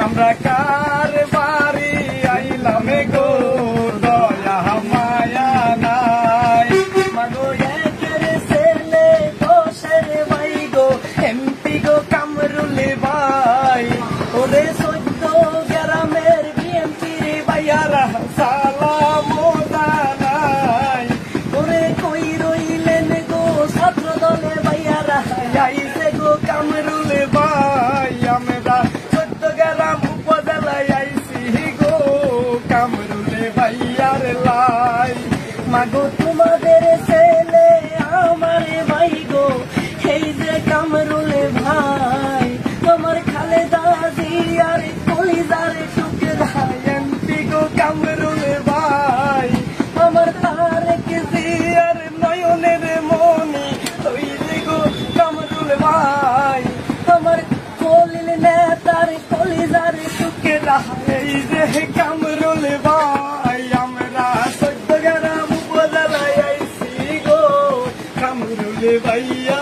আমরা কার বাড়ি আইলাম গো দয়া মায়া নাই মাগো একের ছেলে দোষের ভাই গো এমপি গো কামরুল ভাই ওরে 14 গ্রামের বিএমপির ভাইয়ারা সালাম জানাই ওরে কই রইলেন গো ছাত্র দলের ভাইয়ারা আইছে গো কামরুল ভাই আমরা 14 গ্রাম উপজেলায় আইছি গো কামরুল ভাইয়ার লাই মাগো তোমাদের ছেলে আমার ভাই গো এই যে কামরুল ভাই তোমার খালেদা জিয়ার কলিজার টুকরা এমপি গো কামরুল ভাই আমার তারেক জিয়ার নয়নের মনি ওই যে গো কামরুল ভাই আমার কলিল নেতার কলিজার টুকরা এই যে কামরুল ভাই আমরা 14 গ্রাম উপজেলায় আইছি গো কামরুল ভাইয়া